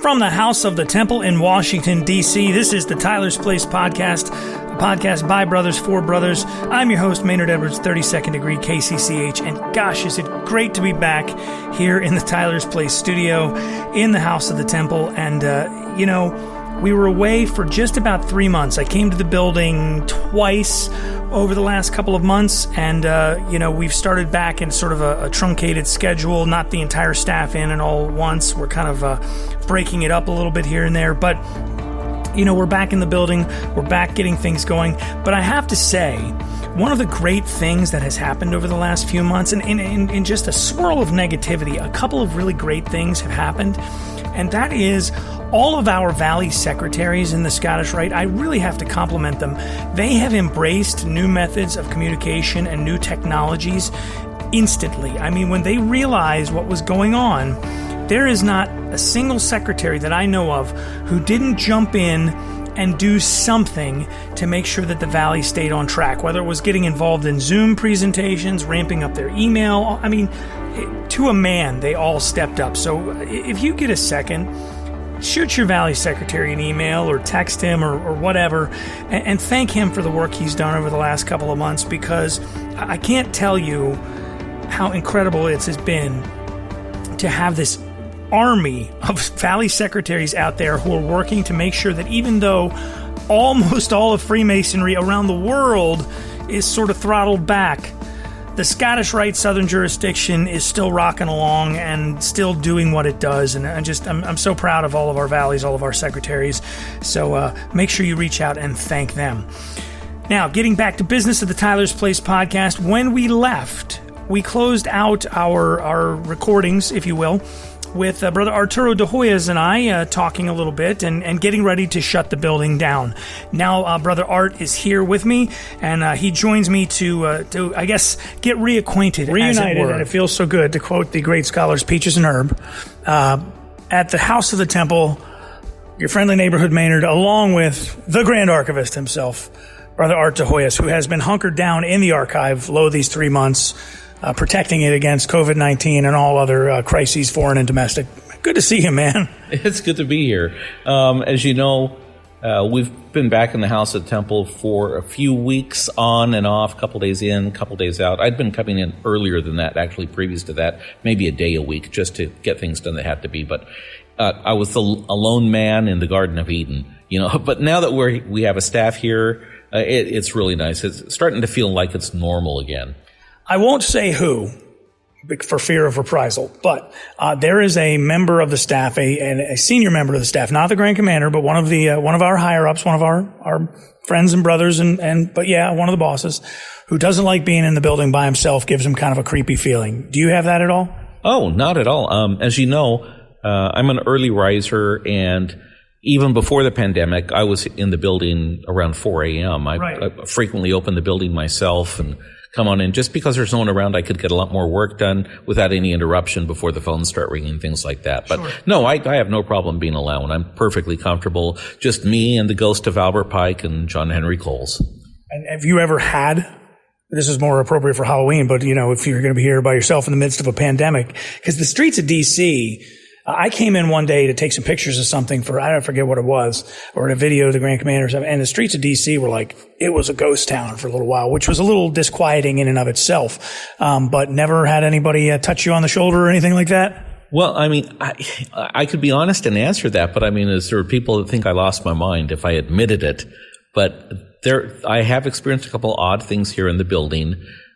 From the House of the Temple in Washington, D.C., this is the Tyler's Place Podcast, a podcast by brothers for brothers. I'm your host, Maynard Edwards, 32nd degree KCCH, and gosh, is it great to be back here in the Tyler's Place studio in the House of the Temple. And, we were away for just about 3 months. I came to the building twice over the last couple of months, and, we've started back in sort of a truncated schedule, not the entire staff in and all at once. We're kind of breaking it up a little bit here and there, but, we're back in the building. We're back getting things going. But I have to say, one of the great things that has happened over the last few months, and in just a swirl of negativity, a couple of really great things have happened, and that is all of our Valley secretaries in the Scottish Rite. I really have to compliment them. They have embraced new methods of communication and new technologies instantly. I mean, when they realized what was going on, there is not a single secretary that I know of who didn't jump in and do something to make sure that the Valley stayed on track, whether it was getting involved in Zoom presentations, ramping up their email. I mean, to a man, they all stepped up. So if you get a second, shoot your Valley secretary an email or text him or whatever and thank him for the work he's done over the last couple of months, because I can't tell you how incredible it has been to have this army of Valley secretaries out there who are working to make sure that even though almost all of Freemasonry around the world is sort of throttled back, the Scottish Rite Southern Jurisdiction is still rocking along and still doing what it does. And I'm so proud of all of our Valleys, all of our secretaries. So make sure you reach out and thank them. Now, getting back to business of the Tyler's Place podcast, when we left, we closed out our recordings, if you will, with Brother Arturo de Hoyos and I talking a little bit and getting ready to shut the building down. Now, Brother Art is here with me, and he joins me to I guess, get reacquainted, reunited, and it feels so good, to quote the great scholars Peaches and Herb, at the House of the Temple, your friendly neighborhood Maynard, along with the Grand Archivist himself, Brother Art de Hoyos, who has been hunkered down in the archive these 3 months, protecting it against COVID-19 and all other crises, foreign and domestic. Good to see you, man. It's good to be here. As you know, we've been back in the House of the Temple for a few weeks on and off, a couple days in, a couple days out. I'd been coming in earlier than that, actually previous to that, maybe a day a week, just to get things done that had to be. But I was a lone man in the Garden of Eden, But now that we have a staff here, it's really nice. It's starting to feel like it's normal again. I won't say who, for fear of reprisal, but there is a member of the staff, a senior member of the staff, not the Grand Commander, but one of our higher ups, one of our friends and brothers, one of the bosses, who doesn't like being in the building by himself, gives him kind of a creepy feeling. Do you have that at all? Oh, not at all. As you know, I'm an early riser, and even before the pandemic, I was in the building around 4 a.m. I frequently opened the building myself and come on in. Just because there's no one around, I could get a lot more work done without any interruption before the phones start ringing, things like that. But sure. No, I have no problem being alone. I'm perfectly comfortable. Just me and the ghost of Albert Pike and John Henry Coles. And have you ever had, this is more appropriate for Halloween, but if you're going to be here by yourself in the midst of a pandemic, because the streets of D.C., I came in one day to take some pictures of something for, I don't forget what it was, or in a video of the Grand Commander or something, and the streets of D.C. were like, it was a ghost town for a little while, which was a little disquieting in and of itself. But never had anybody touch you on the shoulder or anything like that? Well, I mean, I could be honest and answer that, but I mean, there are people that think I lost my mind if I admitted it. But I have experienced a couple odd things here in the building.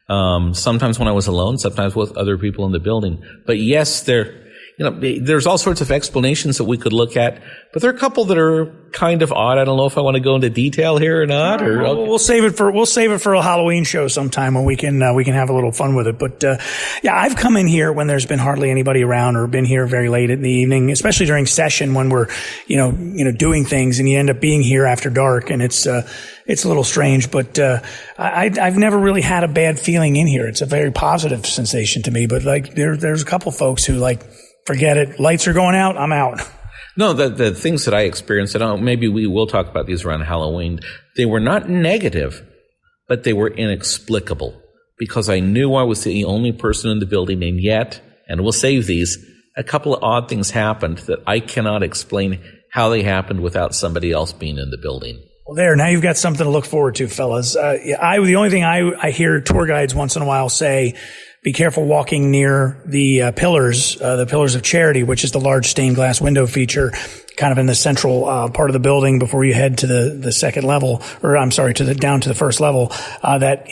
Sometimes when I was alone, sometimes with other people in the building. But yes, there's all sorts of explanations that we could look at, but there are a couple that are kind of odd. I don't know if I want to go into detail here or not. We'll save it for a Halloween show sometime when we can have a little fun with it. But I've come in here when there's been hardly anybody around, or been here very late in the evening, especially during session when we're doing things, and you end up being here after dark, and it's a little strange. But I've never really had a bad feeling in here. It's a very positive sensation to me. But there's a couple folks who forget it. Lights are going out. I'm out. No, the things that I experienced, and maybe we will talk about these around Halloween, they were not negative, but they were inexplicable, because I knew I was the only person in the building, and yet, and we'll save these, a couple of odd things happened that I cannot explain how they happened without somebody else being in the building. Well, there, now you've got something to look forward to, fellas. The only thing I hear tour guides once in a while say, be careful walking near the pillars of charity, which is the large stained glass window feature kind of in the central part of the building before you head to the second level, or I'm sorry, down to the first level, that,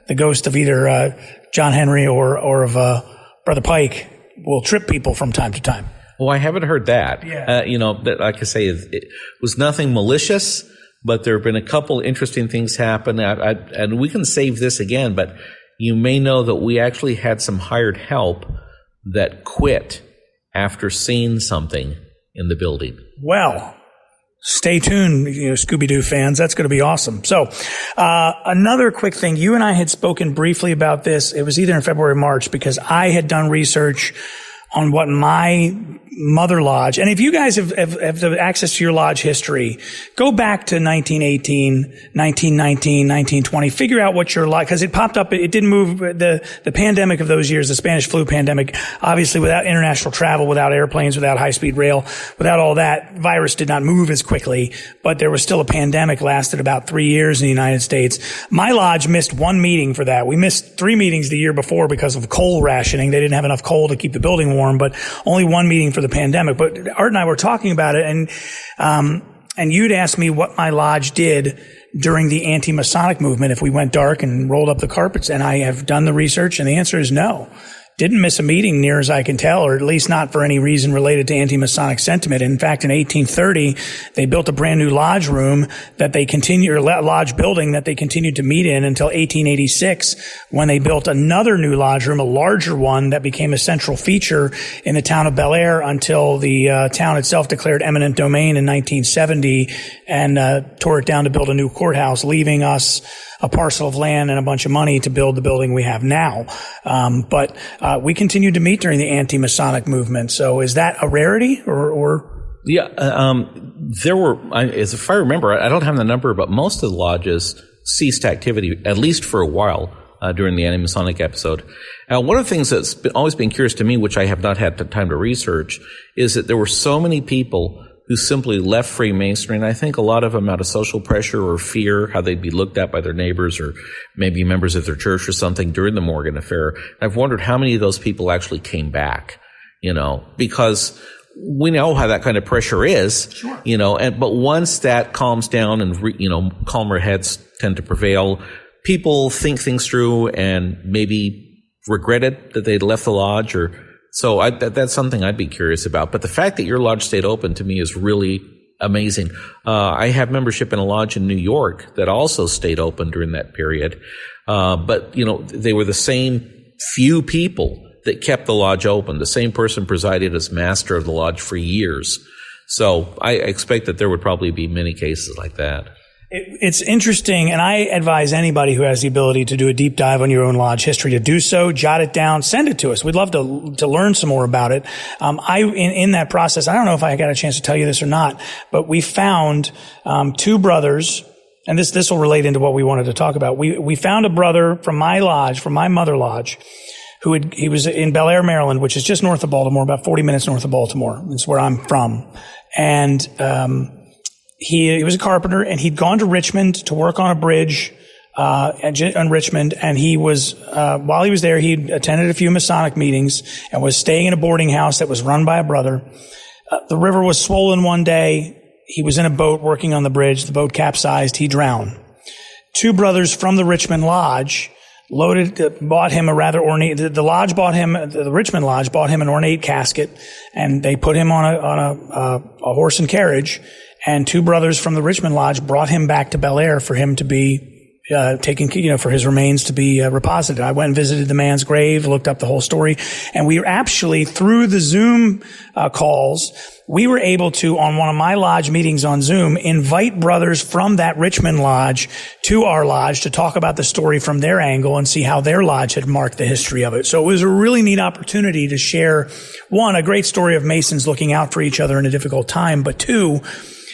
the ghost of either John Henry or of Brother Pike will trip people from time to time. Well, I haven't heard that. Yeah. That, like I say, it was nothing malicious, but there have been a couple interesting things happen. And we can save this again, but you may know that we actually had some hired help that quit after seeing something in the building. Well, stay tuned, Scooby-Doo fans. That's going to be awesome. So, another quick thing. You and I had spoken briefly about this. It was either in February or March, because I had done research on what my mother lodge, and if you guys have access to your lodge history, go back to 1918, 1919, 1920, figure out what your lodge, because it popped up, it didn't move, the pandemic of those years, the Spanish flu pandemic, obviously without international travel, without airplanes, without high-speed rail, without all that, virus did not move as quickly, but there was still a pandemic, lasted about 3 years in the United States. My lodge missed one meeting for that. We missed 3 meetings the year before because of coal rationing. They didn't have enough coal to keep the building warm, but only one meeting for the pandemic. But Art and I were talking about it, and you'd asked me what my lodge did during the anti-Masonic movement if we went dark and rolled up the carpets. And I have done the research, and the answer is no. Didn't miss a meeting near as I can tell, or at least not for any reason related to anti-Masonic sentiment. In fact, in 1830, they built a brand new lodge room that they continued, or lodge building that they continued to meet in until 1886, when they built another new lodge room, a larger one that became a central feature in the town of Bel Air until the town itself declared eminent domain in 1970 and tore it down to build a new courthouse, leaving us a parcel of land and a bunch of money to build the building we have now. But we continued to meet during the anti-Masonic movement. So is that a rarity or? Yeah, there were, if I remember, I don't have the number, but most of the lodges ceased activity, at least for a while, during the anti-Masonic episode. One of the things that's always been curious to me, which I have not had the time to research, is that there were so many people who simply left Freemasonry, and I think a lot of them out of social pressure or fear, how they'd be looked at by their neighbors or maybe members of their church or something during the Morgan affair. I've wondered how many of those people actually came back, because we know how that kind of pressure is, sure. But once that calms down and, calmer heads tend to prevail, people think things through and maybe regretted that they'd left the lodge So that's something I'd be curious about. But the fact that your lodge stayed open to me is really amazing. I have membership in a lodge in New York that also stayed open during that period. But they were the same few people that kept the lodge open. The same person presided as master of the lodge for years. So I expect that there would probably be many cases like that. It's interesting, and I advise anybody who has the ability to do a deep dive on your own lodge history to do so. Jot it down, send it to us. We'd love to learn some more about it. In that process, I don't know if I got a chance to tell you this or not, but we found 2 brothers, and this will relate into what we wanted to talk about. We found a brother from my lodge, from my mother lodge, he was in Bel Air, Maryland, which is just north of Baltimore, about 40 minutes north of Baltimore. It's where I'm from, and he was a carpenter, and he'd gone to Richmond to work on a bridge in Richmond, and he was while he was there, he attended a few Masonic meetings and was staying in a boarding house that was run by a brother. The river was swollen one day. He was in a boat working on the bridge. The boat capsized. He drowned. 2 brothers from the Richmond Lodge bought him a rather ornate, the Richmond Lodge bought him an ornate casket, and they put him on a horse and carriage. And 2 brothers from the Richmond Lodge brought him back to Bel Air for him to be taken, for his remains to be reposited. I went and visited the man's grave, looked up the whole story, and we were actually, through the Zoom calls, we were able to, on one of my lodge meetings on Zoom, invite brothers from that Richmond Lodge to our lodge to talk about the story from their angle and see how their lodge had marked the history of it. So it was a really neat opportunity to share, 1, a great story of Masons looking out for each other in a difficult time, but 2,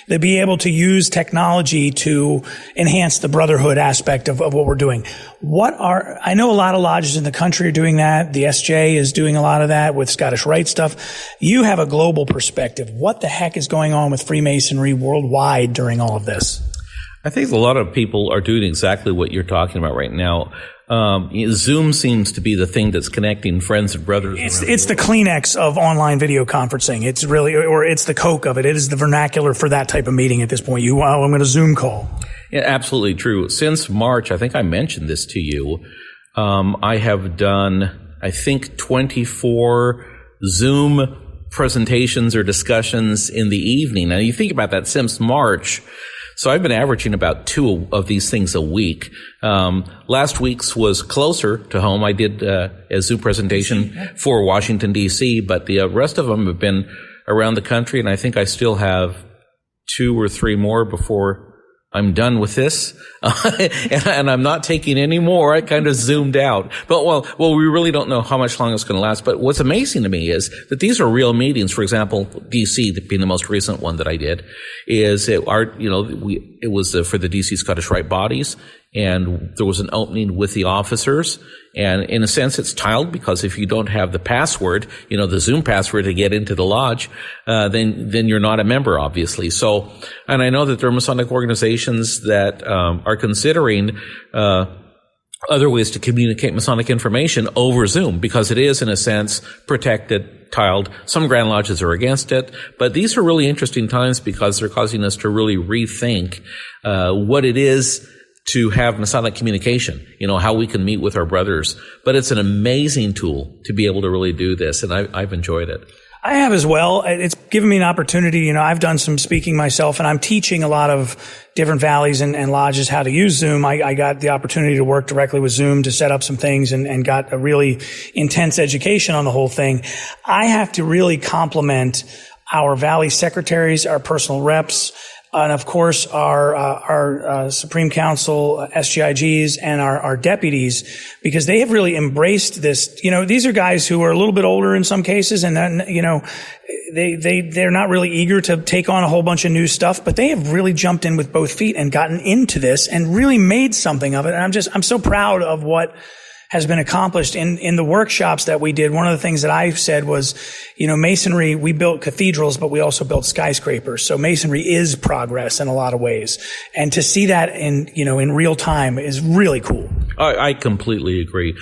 to be able to use technology to enhance the brotherhood aspect of what we're doing. I know a lot of lodges in the country are doing that. The SJ is doing a lot of that with Scottish Rite stuff. You have a global perspective. What the heck is going on with Freemasonry worldwide during all of this? I think a lot of people are doing exactly what you're talking about right now. Zoom seems to be the thing that's connecting friends and brothers. It's the Kleenex of online video conferencing. It's really, or it's the Coke of it. It is the vernacular for that type of meeting at this point. I'm going to Zoom call. Yeah, absolutely true. Since March, I think I mentioned this to you. I have done, I think, 24 Zoom presentations or discussions in the evening. Now you think about that since March. So I've been averaging about 2 of these things a week. Last week's was closer to home. I did a Zoom presentation for Washington, D.C., but the rest of them have been around the country, and I think I still have 2 or 3 more before I'm done with this. And I'm not taking any more. I kind of zoomed out. But well, we really don't know how much longer it's going to last. But what's amazing to me is that these are real meetings. For example, DC being the most recent one that I did, it was for the DC Scottish Rite bodies, and there was an opening with the officers. And in a sense, it's tiled because if you don't have the password, the Zoom password to get into the lodge, then you're not a member, obviously. So, and I know that there are Masonic organizations that are considering other ways to communicate Masonic information over Zoom because it is, in a sense, protected, tiled. Some Grand Lodges are against it, but these are really interesting times because they're causing us to really rethink what it is to have Masonic communication, how we can meet with our brothers. But it's an amazing tool to be able to really do this, and I've enjoyed it. I have as well. It's given me an opportunity. I've done some speaking myself, and I'm teaching a lot of different valleys and lodges how to use Zoom. I got the opportunity to work directly with Zoom to set up some things and got a really intense education on the whole thing. I have to really compliment our valley secretaries, our personal reps, and of course our Supreme Council SGIGs and our deputies, because they have really embraced this. These are guys who are a little bit older in some cases, and then, they're not really eager to take on a whole bunch of new stuff, but they have really jumped in with both feet and gotten into this and really made something of it. And I'm so proud of what has been accomplished in the workshops that we did. One of the things that I said was, Masonry, we built cathedrals, but we also built skyscrapers. So Masonry is progress in a lot of ways. And to see that in real time is really cool. I completely agree.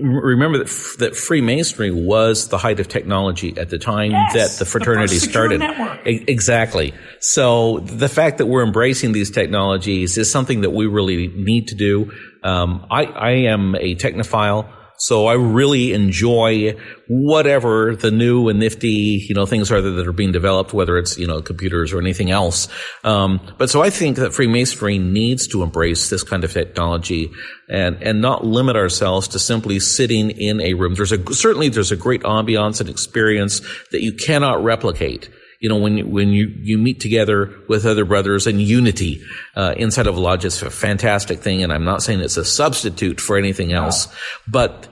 Remember that Freemasonry was the height of technology at the time that the fraternity started. Exactly. So the fact that we're embracing these technologies is something that we really need to do. I am a technophile, so I really enjoy whatever the new and nifty, things are that are being developed, whether it's, computers or anything else. But so I think that Freemasonry needs to embrace this kind of technology and not limit ourselves to simply sitting in a room. There's a great ambiance and experience that you cannot replicate. When you meet together with other brothers in unity, inside of a lodge, it's a fantastic thing. And I'm not saying it's a substitute for anything else, but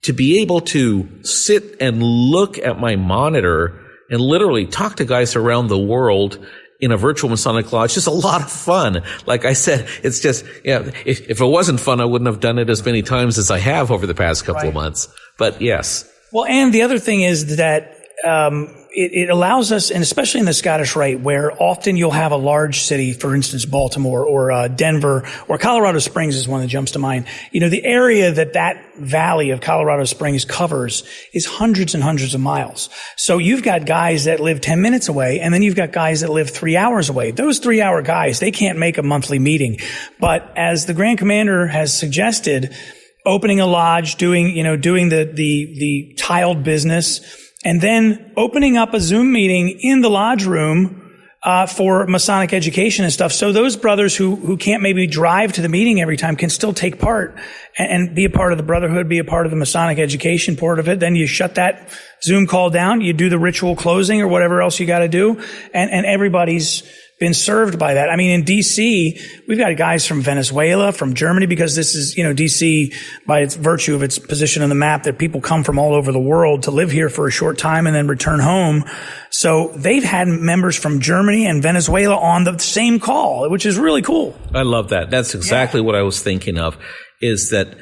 to be able to sit and look at my monitor and literally talk to guys around the world in a virtual Masonic lodge is a lot of fun. Like I said, it's just, if it wasn't fun, I wouldn't have done it as many times as I have over the past couple of months. But yes. Well, and the other thing is that, it allows us, and especially in the Scottish Rite, where often you'll have a large city, for instance, Baltimore or Denver, or Colorado Springs is one that jumps to mind. The area that valley of Colorado Springs covers is hundreds and hundreds of miles. So you've got guys that live 10 minutes away, and then you've got guys that live 3 hours away. Those 3-hour guys, they can't make a monthly meeting. But as the Grand Commander has suggested, opening a lodge, doing the tiled business, and then opening up a Zoom meeting in the lodge room for Masonic education and stuff. So those brothers who can't maybe drive to the meeting every time can still take part and be a part of the brotherhood, be a part of the Masonic education part of it. Then you shut that Zoom call down, you do the ritual closing or whatever else you got to do, and everybody's been served by that. I mean, in DC, we've got guys from Venezuela, from Germany, because this is, DC, by its virtue of its position on the map, that people come from all over the world to live here for a short time and then return home. So they've had members from Germany and Venezuela on the same call, which is really cool. I love that. That's exactly what I was thinking of, is that,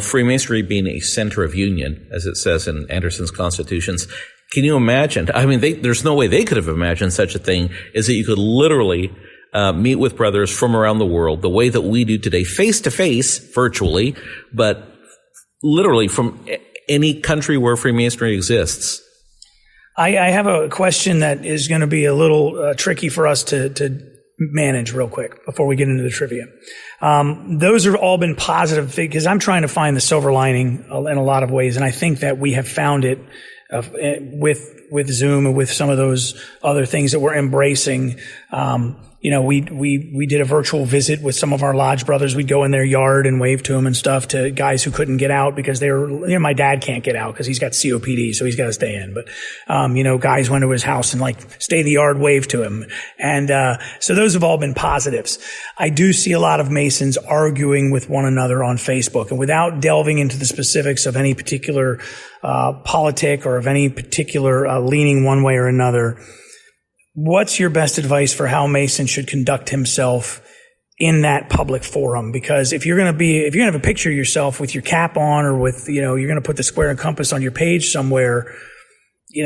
Freemasonry being a center of union, as it says in Anderson's constitutions. Can you imagine? I mean, there's no way they could have imagined such a thing, is that you could literally meet with brothers from around the world the way that we do today, face to face, virtually, but literally from any country where Freemasonry exists. I have a question that is going to be a little tricky for us to manage real quick before we get into the trivia. Those have all been positive, because I'm trying to find the silver lining in a lot of ways, and I think that we have found it with Zoom and with some of those other things that we're embracing. We did a virtual visit with some of our lodge brothers. We'd go in their yard and wave to them and stuff, to guys who couldn't get out because they were, my dad can't get out because he's got COPD, so he's got to stay in. But, guys went to his house and stay in the yard, wave to him. And, so those have all been positives. I do see a lot of Masons arguing with one another on Facebook, and without delving into the specifics of any particular, politic or of any particular, leaning one way or another, what's your best advice for how Mason should conduct himself in that public forum? Because if you're going to have a picture of yourself with your cap on, or with, you're going to put the square and compass on your page somewhere,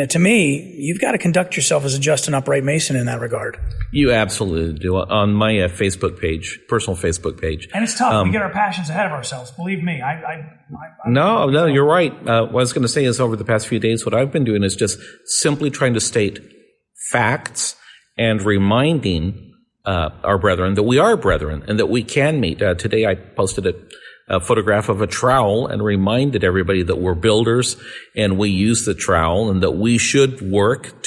to me, you've got to conduct yourself as a just and upright Mason in that regard. You absolutely do. On my Facebook page, personal Facebook page. And it's tough. We get our passions ahead of ourselves. Believe me. No, you're right. What I was going to say is, over the past few days, what I've been doing is just simply trying to state facts and reminding our brethren that we are brethren and that we can meet. Today I posted a photograph of a trowel and reminded everybody that we're builders and we use the trowel, and that we should work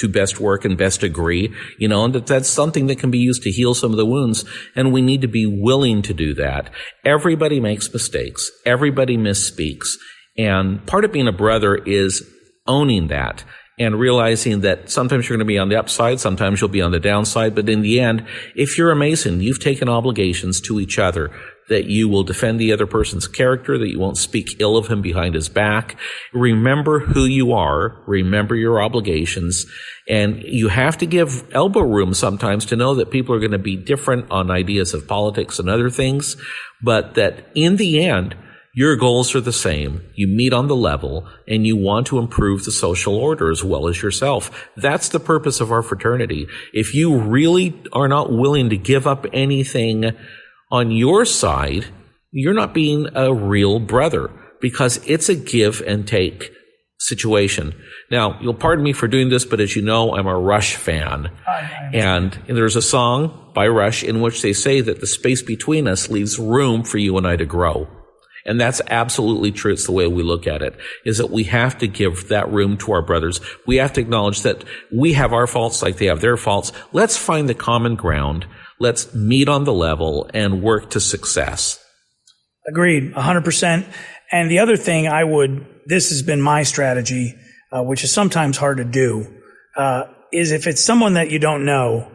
and best agree, and that's something that can be used to heal some of the wounds, and we need to be willing to do that. Everybody makes mistakes. Everybody misspeaks. And part of being a brother is owning that, and realizing that sometimes you're going to be on the upside, sometimes you'll be on the downside. But in the end, if you're a Mason, you've taken obligations to each other, that you will defend the other person's character, that you won't speak ill of him behind his back. Remember who you are. Remember your obligations. And you have to give elbow room sometimes to know that people are going to be different on ideas of politics and other things, but that in the end, your goals are the same. You meet on the level, and you want to improve the social order as well as yourself. That's the purpose of our fraternity. If you really are not willing to give up anything on your side, you're not being a real brother, because it's a give and take situation. Now, you'll pardon me for doing this, but as you know, I'm a Rush fan. And there's a song by Rush in which they say that the space between us leaves room for you and I to grow. And that's absolutely true. It's the way we look at it, is that we have to give that room to our brothers. We have to acknowledge that we have our faults like they have their faults. Let's find the common ground. Let's meet on the level and work to success. Agreed, 100%. And the other thing this has been my strategy, which is sometimes hard to do, is if it's someone that you don't know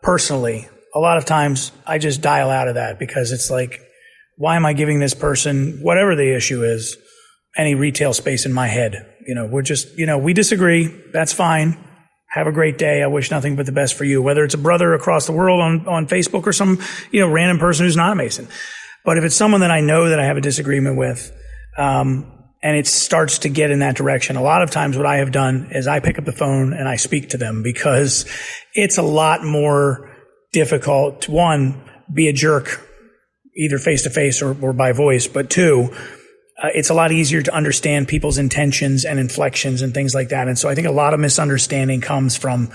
personally, a lot of times I just dial out of that, because it's like, why am I giving this person, whatever the issue is, any retail space in my head? We're just, we disagree. That's fine. Have a great day. I wish nothing but the best for you. Whether it's a brother across the world on Facebook, or some, random person who's not a Mason. But if it's someone that I know that I have a disagreement with, and it starts to get in that direction, a lot of times what I have done is I pick up the phone and I speak to them, because it's a lot more difficult to, one, be a jerk, either face-to-face or by voice, but two, it's a lot easier to understand people's intentions and inflections and things like that. And so I think a lot of misunderstanding comes from,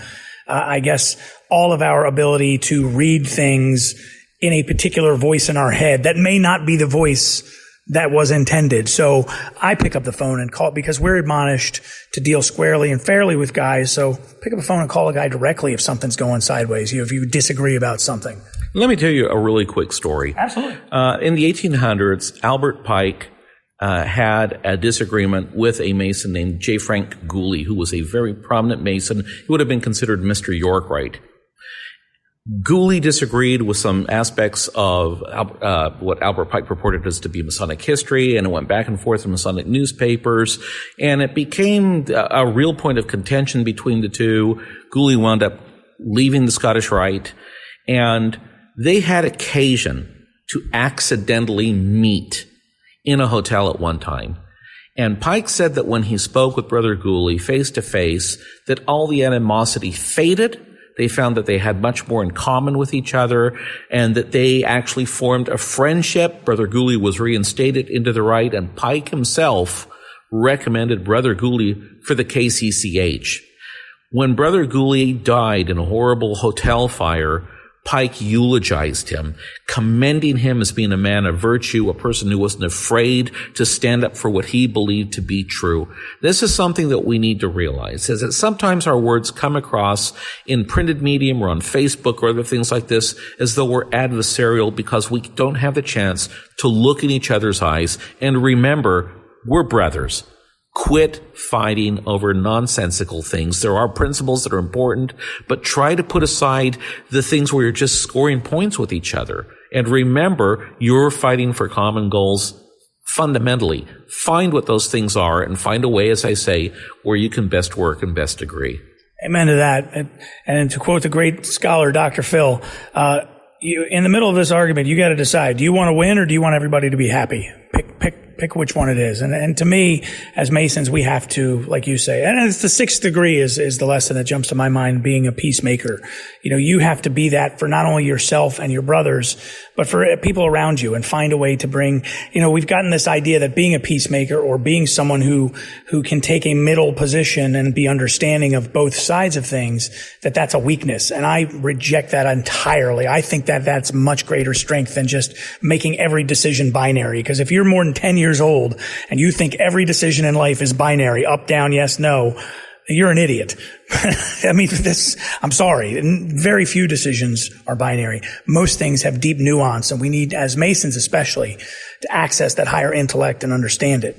I guess, all of our ability to read things in a particular voice in our head that may not be the voice that was intended. So I pick up the phone and call, because we're admonished to deal squarely and fairly with guys. So pick up the phone and call a guy directly if something's going sideways, if you disagree about something. Let me tell you a really quick story. Absolutely. In the 1800s, Albert Pike had a disagreement with a Mason named J. Frank Gooley, who was a very prominent Mason. He would have been considered Mr. York, right? Gooley disagreed with some aspects of what Albert Pike purported as to be Masonic history, and it went back and forth in Masonic newspapers, and it became a real point of contention between the two. Gooley wound up leaving the Scottish Rite, and they had occasion to accidentally meet in a hotel at one time. And Pike said that when he spoke with Brother Gooley face to face, that all the animosity faded. They found that they had much more in common with each other, and that they actually formed a friendship. Brother Gooley was reinstated into the Rite, and Pike himself recommended Brother Gooley for the KCCH. When Brother Gooley died in a horrible hotel fire, Pike eulogized him, commending him as being a man of virtue, a person who wasn't afraid to stand up for what he believed to be true. This is something that we need to realize, is that sometimes our words come across in printed medium or on Facebook or other things like this as though we're adversarial because we don't have the chance to look in each other's eyes and remember we're brothers. Quit fighting over nonsensical things. There are principles that are important, but try to put aside the things where you're just scoring points with each other. And remember, you're fighting for common goals fundamentally. Find what those things are and find a way, as I say, where you can best work and best agree. Amen to that. And to quote the great scholar, Dr. Phil, in the middle of this argument, you got to decide, do you want to win or do you want everybody to be happy? Pick which one it is. And to me, as Masons, we have to, like you say, and it's the sixth degree is the lesson that jumps to my mind, being a peacemaker. You know, you have to be that for not only yourself and your brothers, but for people around you, and find a way to bring, you know, we've gotten this idea that being a peacemaker or being someone who can take a middle position and be understanding of both sides of things, that's a weakness. And I reject that entirely. I think that that's much greater strength than just making every decision binary. Because if you're more than 10 years old and you think every decision in life is binary, up, down, yes, no, you're an idiot. I mean, I'm sorry. Very few decisions are binary. Most things have deep nuance, and we need, as Masons especially, to access that higher intellect and understand it.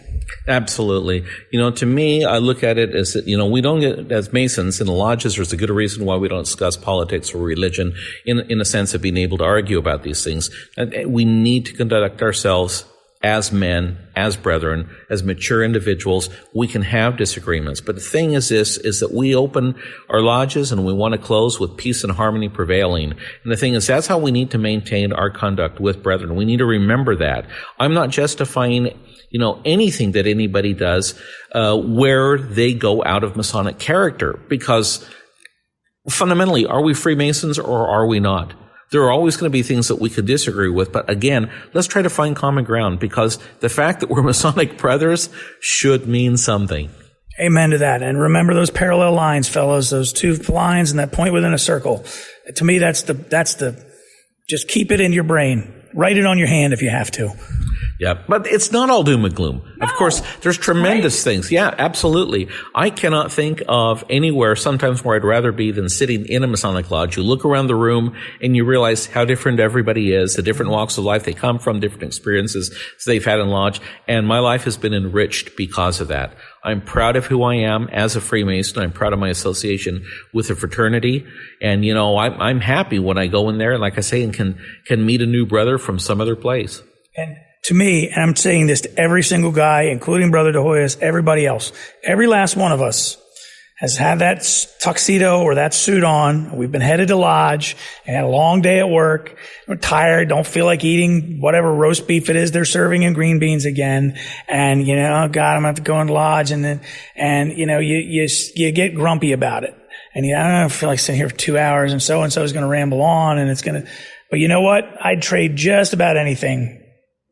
Absolutely. You know, to me, I look at it as that, you know, we don't get, as Masons in the lodges, there's a good reason why we don't discuss politics or religion in a sense of being able to argue about these things. And we need to conduct ourselves as men, as brethren, as mature individuals. We can have disagreements. But the thing is that we open our lodges and we want to close with peace and harmony prevailing. And the thing is, that's how we need to maintain our conduct with brethren. We need to remember that. I'm not justifying, you know, anything that anybody does, where they go out of Masonic character, because fundamentally, are we Freemasons or are we not? There are always going to be things that we could disagree with, but again, let's try to find common ground, because the fact that we're Masonic brothers should mean something. Amen to that. And remember those parallel lines, fellows, those two lines and that point within a circle. To me, that's the, just keep it in your brain. Write it on your hand if you have to. Yeah, but it's not all doom and gloom. No. Of course, there's tremendous things. Yeah, absolutely. I cannot think of anywhere sometimes where I'd rather be than sitting in a Masonic lodge. You look around the room and you realize how different everybody is, the different walks of life they come from, different experiences they've had in lodge, and my life has been enriched because of that. I'm proud of who I am as a Freemason. I'm proud of my association with the fraternity. And, you know, I'm happy when I go in there, like I say, and can meet a new brother from some other place. And to me, and I'm saying this to every single guy, including Brother de Hoyos, everybody else, every last one of us has had that tuxedo or that suit on. We've been headed to lodge and had a long day at work. We're tired, don't feel like eating whatever roast beef it is they're serving in green beans again. And, you know, oh God, I'm going to have to go in lodge. And you know, you get grumpy about it. And I don't feel like sitting here for 2 hours and so is going to ramble on and but you know what? I'd trade just about anything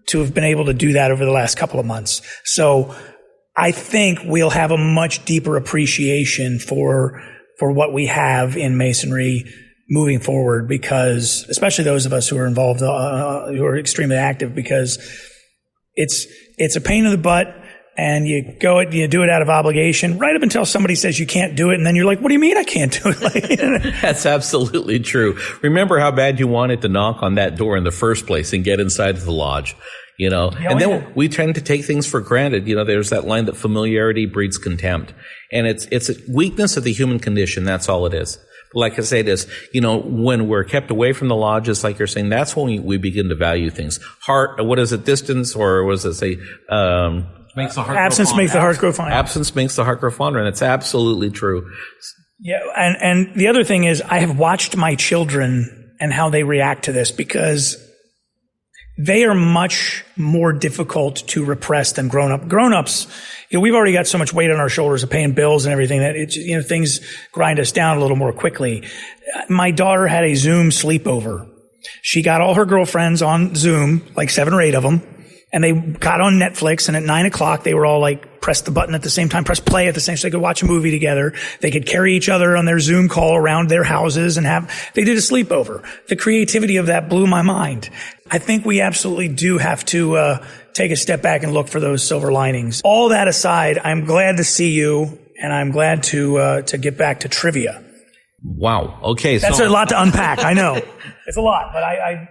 to have been able to do that over the last couple of months. So I think we'll have a much deeper appreciation for what we have in Masonry moving forward, because especially those of us who are involved, who are extremely active, because it's a pain in the butt. And you do it out of obligation right up until somebody says you can't do it. And then you're like, what do you mean I can't do it? That's absolutely true. Remember how bad you wanted to knock on that door in the first place and get inside the lodge, you know? And then we tend to take things for granted. You know, there's that line that familiarity breeds contempt. And it's a weakness of the human condition. That's all it is. like I say this, when we're kept away from the lodges, like you're saying, that's when we begin to value things. What is it, distance, or what does it say? Makes the heart Absence makes the heart grow fonder. Absence makes the heart grow fonder, and it's absolutely true. Yeah, and the other thing is, I have watched my children and how they react to this, because they are much more difficult to repress than grown-ups. Grown-ups, we've already got so much weight on our shoulders of paying bills and everything that things grind us down a little more quickly. My daughter had a Zoom sleepover. She got all her girlfriends on Zoom, like 7 or 8 of them, and they got on Netflix, and at 9:00 they were all like, press the button at the same time, press play at the same time, so they could watch a movie together. They could carry each other on their Zoom call around their houses and they did a sleepover. The creativity of that blew my mind. I think we absolutely do have to take a step back and look for those silver linings. All that aside, I'm glad to see you, and I'm glad to get back to trivia. Wow. Okay. That's a lot to unpack. I know. It's a lot, but I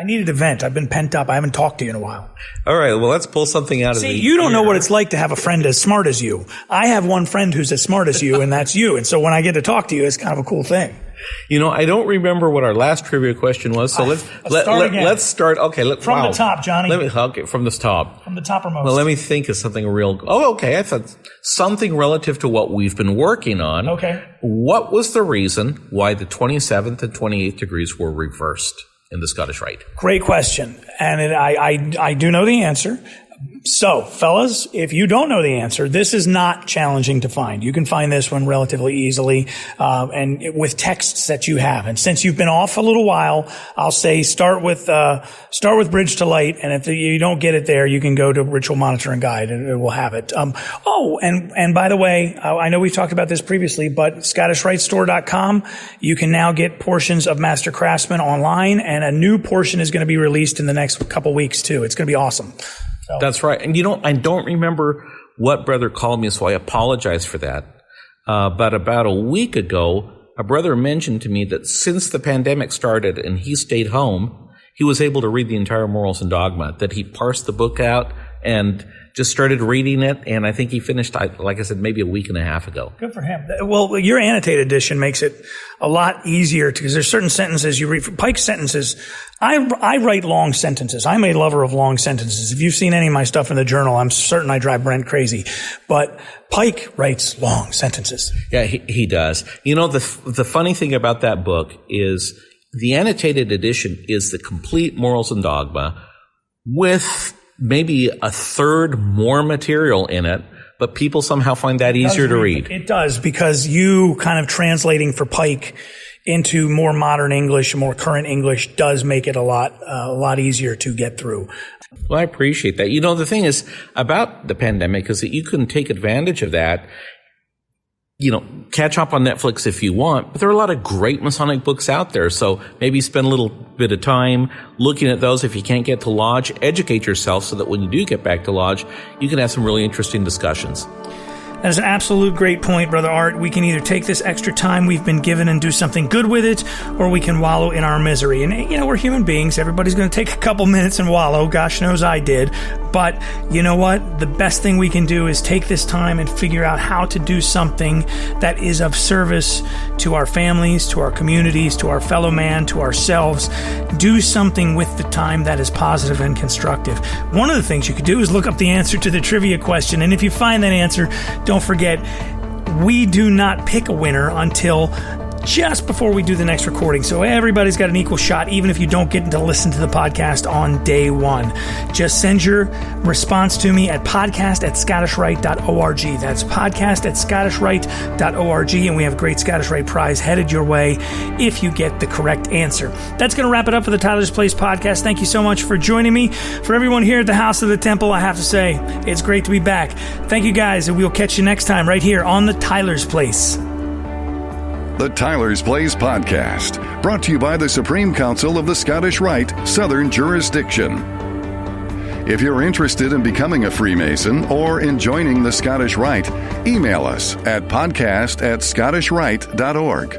needed a vent. I've been pent up. I haven't talked to you in a while. All right. Well, let's pull something out of the... See, you don't know what it's like to have a friend as smart as you. I have one friend who's as smart as you, and that's you. And so when I get to talk to you, it's kind of a cool thing. I don't remember what our last trivia question was, so let's start. Okay, from the top, Johnny. From the top. From the toppermost. Well, let me think of something real. Oh, okay. I thought something relative to what we've been working on. Okay. What was the reason why the 27th and 28th degrees were reversed in the Scottish Rite? Great question, and I do know the answer. So, fellas, if you don't know the answer, this is not challenging to find. You can find this one relatively easily, and with texts that you have. And since you've been off a little while, I'll say start with Bridge to Light. And if you don't get it there, you can go to Ritual Monitoring Guide, and it will have it. And by the way, I know we've talked about this previously, but ScottishRiteStore.com, you can now get portions of Master Craftsman online, and a new portion is going to be released in the next couple weeks too. It's going to be awesome. So. That's right. And I don't remember what brother called me, so I apologize for that. But about a week ago, a brother mentioned to me that since the pandemic started and he stayed home, he was able to read the entire Morals and Dogma, that he parsed the book out and just started reading it. And I think he finished, like I said, maybe a week and a half ago. Good for him. Well, your annotated edition makes it a lot easier because there's certain sentences you read. For Pike's sentences, I write long sentences. I'm a lover of long sentences. If you've seen any of my stuff in the journal, I'm certain I drive Brent crazy. But Pike writes long sentences. Yeah, he does. The funny thing about that book is the annotated edition is the complete Morals and Dogma with maybe a third more material in it, but people somehow find that easier to read. It does, because you kind of translating for Pike into more modern English, more current English does make it a lot easier to get through. Well, I appreciate that. The thing is about the pandemic is that you can take advantage of that. Catch up on Netflix if you want, but there are a lot of great Masonic books out there. So maybe spend a little bit of time looking at those. If you can't get to Lodge, educate yourself so that when you do get back to Lodge, you can have some really interesting discussions. That is an absolute great point, Brother Art. We can either take this extra time we've been given and do something good with it, or we can wallow in our misery. And, we're human beings. Everybody's going to take a couple minutes and wallow. Gosh knows I did. But you know what? The best thing we can do is take this time and figure out how to do something that is of service to our families, to our communities, to our fellow man, to ourselves. Do something with the time that is positive and constructive. One of the things you could do is look up the answer to the trivia question. And if you find that answer, don't forget, we do not pick a winner until just before we do the next recording. So everybody's got an equal shot, even if you don't get to listen to the podcast on day one. Just send your response to me at podcast@scottishrite.org. That's podcast@scottishrite.org. And we have a great Scottish Rite prize headed your way if you get the correct answer. That's going to wrap it up for the Tyler's Place podcast. Thank you so much for joining me. For everyone here at the House of the Temple, I have to say, it's great to be back. Thank you guys, and we'll catch you next time right here on the Tyler's Place. The Tyler's Place Podcast, brought to you by the Supreme Council of the Scottish Rite, Southern Jurisdiction. If you're interested in becoming a Freemason or in joining the Scottish Rite, email us at podcast@scottishrite.org.